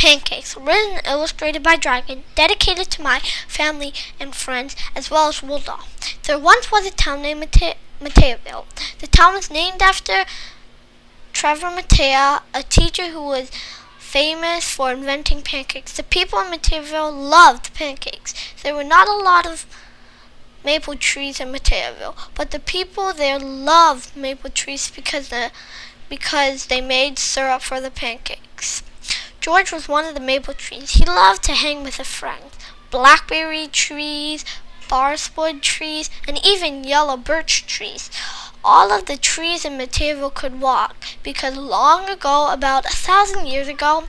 Pancakes, written and illustrated by Dragon, dedicated to my family and friends, as well as Wooldahl. There once was a town named Mateaville. The town was named after Trevor Matea, a teacher who was famous for inventing pancakes. The people in Mateaville loved pancakes. There were not a lot of maple trees in Mateaville, but the people there loved maple trees because they made syrup for the pancakes. George was one of the maple trees. He loved to hang with his friends. Blackberry trees, basswood trees, and even yellow birch trees. All of the trees in Mateaville could walk because long ago, about 1,000 years ago,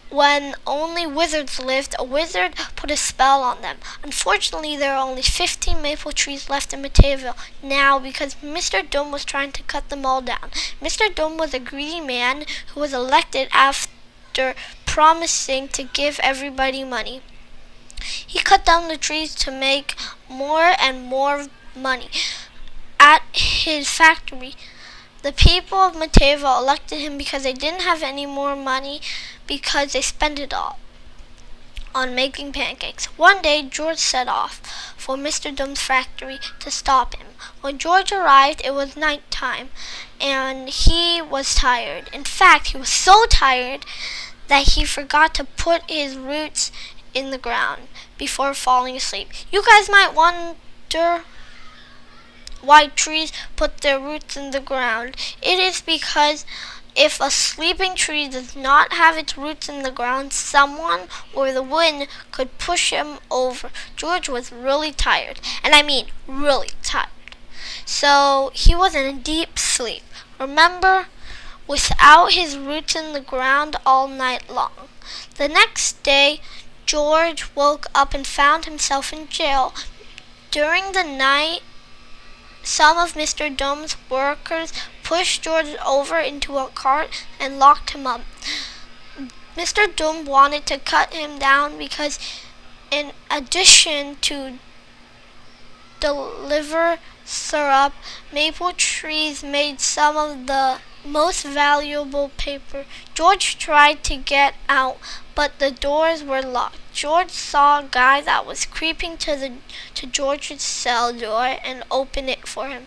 when only wizards lived, a wizard put a spell on them. Unfortunately, there are only 15 maple trees left in Mateaville now because Mr. Doom was trying to cut them all down. Mr. Doom was a greedy man who was elected after promising to give everybody money. He cut down the trees to make more and more money. At his factory, the people of Mateaville elected him because they didn't have any more money because they spent it all on making pancakes. One day, George set off for Mr. Doom's factory to stop him. When George arrived, it was night time, and he was tired. In fact, he was so tired that he forgot to put his roots in the ground before falling asleep. You guys might wonder why trees put their roots in the ground. It is because if a sleeping tree does not have its roots in the ground, someone or the wind could push him over. George was really tired, and I mean really tired. So he was in a deep sleep. Remember, without his roots in the ground all night long. The next day, George woke up and found himself in jail. During the night, some of Mr. Doom's workers pushed George over into a cart and locked him up. Mr. Doom wanted to cut him down because in addition to deliver syrup, maple trees made some of the most valuable paper. George tried to get out, but the doors were locked. George saw a guy that was creeping to George's cell door and opened it for him.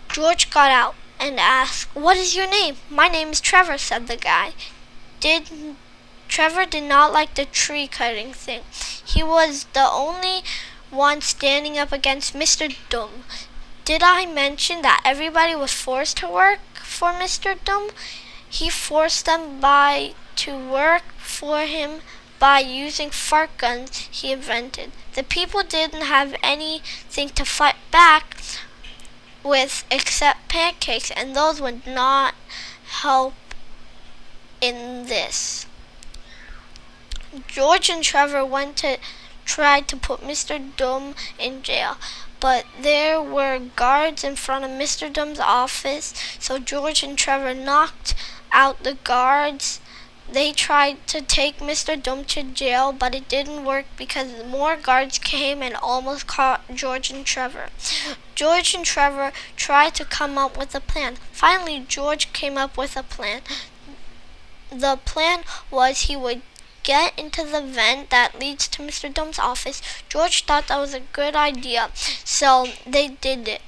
George got out and asked, "What is your name?" "My name is Trevor," said the guy. Trevor did not like the tree cutting thing. He was the only one standing up against Mr. Doom. Did I mention that everybody was forced to work for Mr. Doom? He forced them to work for him by using fart guns he invented. The people didn't have anything to fight back with except pancakes, and those would not help in this. George and Trevor tried to put Mr. Doom in jail, but there were guards in front of Mr. Doom's office, so George and Trevor knocked out the guards. They tried to take Mr. Doom to jail, but it didn't work because more guards came and almost caught George and Trevor. George and Trevor tried to come up with a plan. Finally, George came up with a plan. The plan was he would get into the vent that leads to Mr. Doom's office. George thought that was a good idea, so they did it.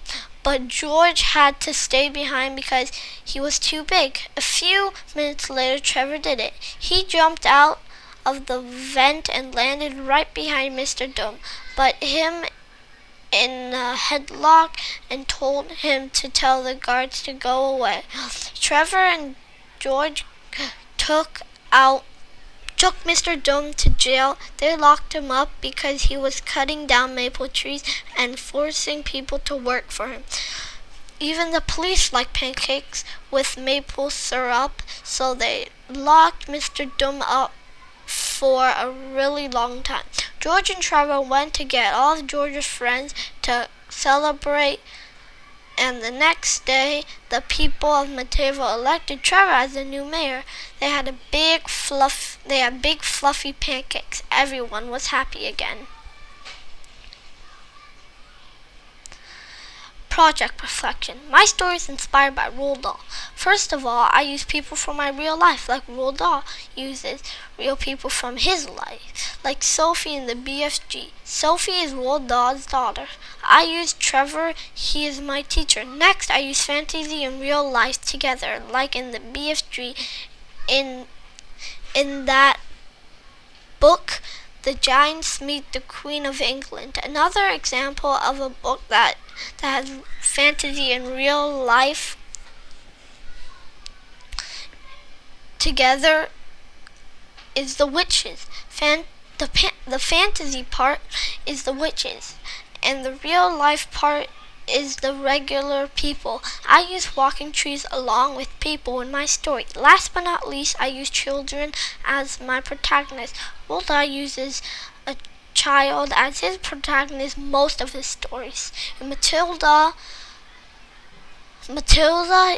But George had to stay behind because he was too big. A few minutes later, Trevor did it. He jumped out of the vent and landed right behind Mr. Doom, but him in a headlock and told him to tell the guards to go away. Trevor and George took Mr. Doom to jail. They locked him up because he was cutting down maple trees and forcing people to work for him. Even the police liked pancakes with maple syrup, so they locked Mr. Doom up for a really long time. George and Trevor went to get all of George's friends to celebrate, and the next day, the people of Mateaville elected Trevor as the new mayor. They had big fluffy pancakes. Everyone was happy again. Project Reflection. My story is inspired by Roald Dahl. First of all, I use people from my real life, like Roald Dahl uses real people from his life, like Sophie in the BFG. Sophie is Roald Dahl's daughter. I use Trevor, he is my teacher. Next, I use fantasy and real life together, like in the BFG. In that book, the giants meet the Queen of England. Another example of a book that has fantasy and real life together is The Witches. The fantasy part is the witches, and the real life part is the regular people. I use walking trees along with people in my story. Last but not least, I use children as my protagonist. Roald Dahl uses a child as his protagonist most of his stories. In Matilda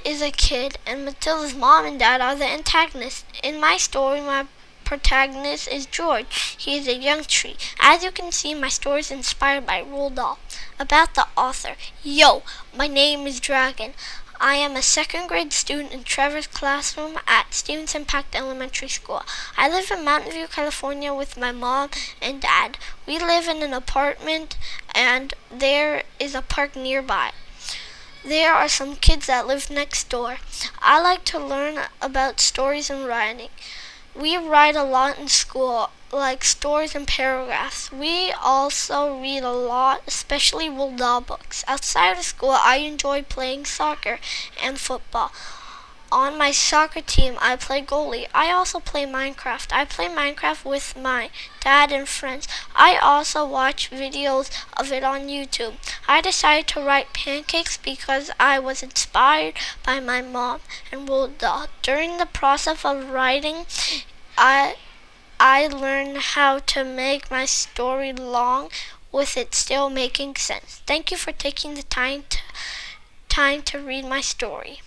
is a kid, and Matilda's mom and dad are the antagonists. In my story, my protagonist is George. He is a young tree. As you can see, my story is inspired by Roald Dahl. About the author. Yo, my name is Dragon. I am a second grade student in Trevor's classroom at Stevens Impact Elementary School. I live in Mountain View, California with my mom and dad. We live in an apartment and there is a park nearby. There are some kids that live next door. I like to learn about stories and writing. We write a lot in school, like stories and paragraphs. We also read a lot, especially Roald Dahl books. Outside of school, I enjoy playing soccer and football. On my soccer team, I play goalie. I also play Minecraft. I play Minecraft with my dad and friends. I also watch videos of it on YouTube. I decided to write Pancakes because I was inspired by my mom and Roald Dahl. During the process of writing, I learned how to make my story long with it still making sense. Thank you for taking the time to read my story.